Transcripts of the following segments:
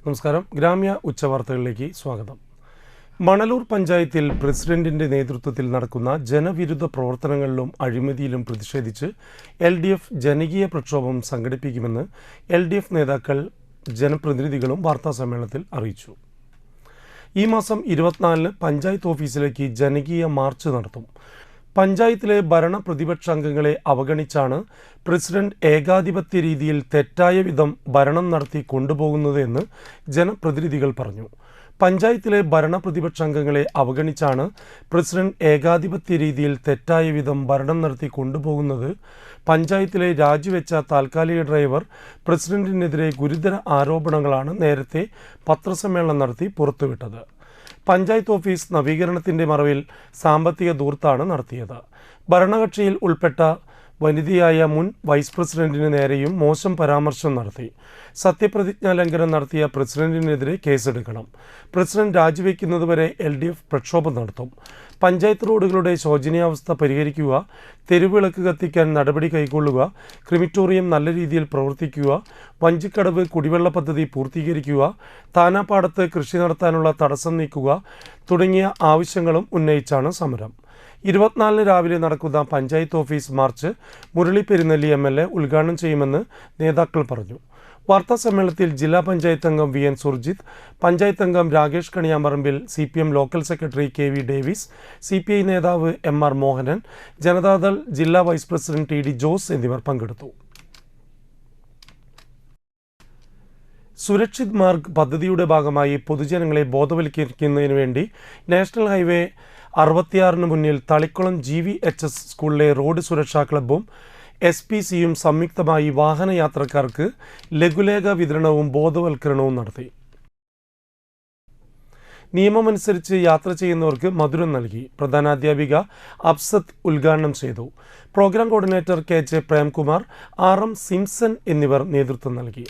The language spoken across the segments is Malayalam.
നമസ്കാരം. ഗ്രാമ്യ ഉച്ചവാർത്തകളിലേക്ക് സ്വാഗതം. മണലൂർ പഞ്ചായത്തിൽ പ്രസിഡന്റിന്റെ നേതൃത്വത്തിൽ നടക്കുന്ന ജനവിരുദ്ധ പ്രവർത്തനങ്ങളിലും അഴിമതിയിലും പ്രതിഷേധിച്ച് LDF ജനകീയ പ്രക്ഷോഭം സംഘടിപ്പിക്കുമെന്ന് LDF നേതാക്കൾ ജനപ്രതിനിധികളും വാർത്താസമ്മേളനത്തിൽ അറിയിച്ചു. ഈ മാസം 24-ന് പഞ്ചായത്ത് ഓഫീസിലേക്ക് ജനകീയ മാർച്ച് നടത്തും. പഞ്ചായത്തിലെ ഭരണ പ്രതിപക്ഷ അംഗങ്ങളെ അവഗണിച്ചാണ് പ്രസിഡന്റ് ഏകാധിപത്യ രീതിയിൽ തെറ്റായ വിധം ഭരണം നടത്തി കൊണ്ടുപോകുന്നത് എന്ന് ജനപ്രതിനിധികൾ പറഞ്ഞു. പഞ്ചായത്തിലെ ഭരണ പ്രതിപക്ഷ അംഗങ്ങളെ അവഗണിച്ചാണ് പ്രസിഡന്റ് ഏകാധിപത്യ രീതിയിൽ തെറ്റായ വിധം ഭരണം നടത്തി കൊണ്ടുപോകുന്നത്. പഞ്ചായത്തിലെ രാജിവെച്ച താൽക്കാലിക ഡ്രൈവർ പ്രസിഡന്റിനെതിരെ ഗുരുതര ആരോപണങ്ങളാണ് നേരത്തെ പത്രസമ്മേളനം നടത്തി പുറത്തുവിട്ടത്. പഞ്ചായത്ത് ഓഫീസ് നവീകരണത്തിൻ്റെ മറവിൽ സാമ്പത്തിക ധൂർത്താണ് നടത്തിയത്. ഭരണകക്ഷിയിൽ ഉൾപ്പെട്ട വനിതയായ മുൻ വൈസ് പ്രസിഡന്റിന് നേരെയും മോശം പരാമർശം നടത്തി. സത്യപ്രതിജ്ഞാ ലംഘനം നടത്തിയ പ്രസിഡന്റിനെതിരെ കേസെടുക്കണം. പ്രസിഡന്റ് രാജിവെക്കുന്നതുവരെ LDF പ്രക്ഷോഭം നടത്തും. പഞ്ചായത്ത് റോഡുകളുടെ ശോചനീയാവസ്ഥ പരിഹരിക്കുക, തെരുവിളക്ക് കത്തിക്കാൻ നടപടി കൈക്കൊള്ളുക, ക്രിമിറ്റോറിയം നല്ല രീതിയിൽ പ്രവർത്തിക്കുക, വഞ്ചിക്കടവ് കുടിവെള്ള പദ്ധതി പൂർത്തീകരിക്കുക, താനാപ്പാടത്ത് കൃഷി നടത്താനുള്ള തടസ്സം നീക്കുക തുടങ്ങിയ ആവശ്യങ്ങളും ഉന്നയിച്ചാണ് സമരം. 24-ന് രാവിലെ നടക്കുന്ന panchayat office March Murali Perunnelli MLA ഉദ്ഘാടനം ചെയ്യുമെന്ന് നേതാക്കൾ പറഞ്ഞു. വാർത്താസമ്മേളനത്തിൽ ജില്ലാ പഞ്ചായത്ത് അംഗം VN സുർജിത്ത്, പഞ്ചായത്ത് അംഗം Rakesh Kaniyamparambil, CPM local secretary KV Davis, CPI നേതാവ് MR മോഹനൻ, ജനതാദൾ ജില്ലാ വൈസ് പ്രസിഡന്റ് TD ജോസ് എന്നിവർ പങ്കെടുത്തു. സുരക്ഷിത് മാർഗ് പദ്ധതിയുടെ ഭാഗമായി പൊതുജനങ്ങളെ ബോധവൽക്കരിക്കുന്നതിന് വേണ്ടി നാഷണൽ ഹൈവേ 66-ന് മുന്നിൽ തളിക്കുളം GVHS സ്കൂളിലെ റോഡ് സുരക്ഷാ ക്ലബ്ബും SPCയും സംയുക്തമായി വാഹനയാത്രക്കാർക്ക് ലഘുലേഖ വിതരണവും ബോധവൽക്കരണവും നടത്തി. നിയമമനുസരിച്ച് യാത്ര ചെയ്യുന്നവർക്ക് മധുരം നൽകി. പ്രധാനാധ്യാപിക അബ്സത്ത് ഉദ്ഘാടനം ചെയ്തു. Program coordinator KJ Premkumar, RM Simson എന്നിവർ നേതൃത്വം നൽകി.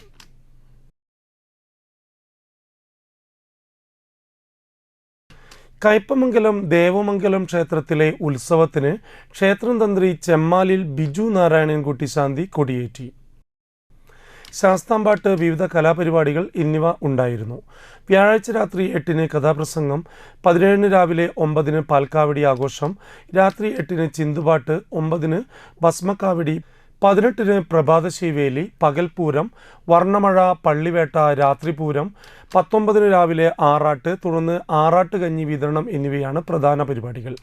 കയ്പമംഗലം ദേവമംഗലം ക്ഷേത്രത്തിലെ ഉത്സവത്തിന് ക്ഷേത്രം തന്ത്രി ചെമ്മാലിൽ ബിജു നാരായണൻകുട്ടി ശാന്തി കൊടിയേറ്റി. ശാസ്താംപാട്ട്, വിവിധ കലാപരിപാടികൾ എന്നിവ ഉണ്ടായിരുന്നു. വ്യാഴാഴ്ച രാത്രി 8-ന് കഥാപ്രസംഗം, 17-ന് രാവിലെ 9-ന് പാൽക്കാവടി ആഘോഷം, രാത്രി 8-ന് ചിന്തുപാട്ട്, 9-ന് ഭസ്മക്കാവടി, 18-ന് പ്രഭാതശീവേലി, പകൽപൂരം, വർണ്ണമഴ, പള്ളിവേട്ട, രാത്രിപൂരം, 19-ന് രാവിലെ ആറാട്ട്, തുടർന്ന് ആറാട്ട് കഞ്ഞി വിതരണം എന്നിവയാണ് പ്രധാന പരിപാടികൾ.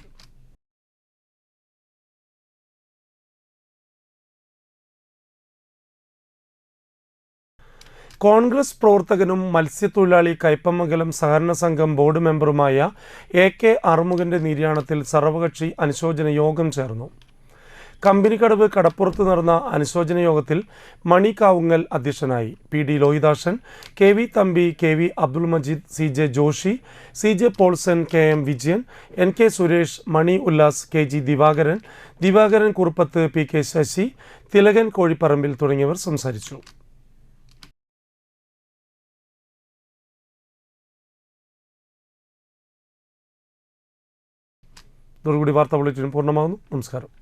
കോൺഗ്രസ് പ്രവർത്തകനും മത്സ്യത്തൊഴിലാളി കയ്പമംഗലം സഹകരണ സംഘം ബോർഡ് മെമ്പറുമായ AK അറുമുഖന്റെ നിര്യാണത്തിൽ സർവകക്ഷി അനുശോചന യോഗം ചേർന്നു. കമ്പനിക്കടവ് കടപ്പുറത്ത് നടന്ന അനുശോചന യോഗത്തിൽ മണി കാവുങ്ങൽ അധ്യക്ഷനായി. PD Lohithakshan, KV Thampi, KV Abdul Majeed, CJ Joshi, CJ Paulson, KM Vijayan, NK Suresh, മണി ഉല്ലാസ്, KG ദിവാകരൻ കുറുപ്പത്ത്, PK ശശി, തിലകൻ കോഴിപ്പറമ്പിൽ തുടങ്ങിയവർ സംസാരിച്ചു. ഇതോടുകൂടി വാർത്താ ബുള്ളറ്റിൻ പൂർണ്ണമാകുന്നു. നമസ്കാരം.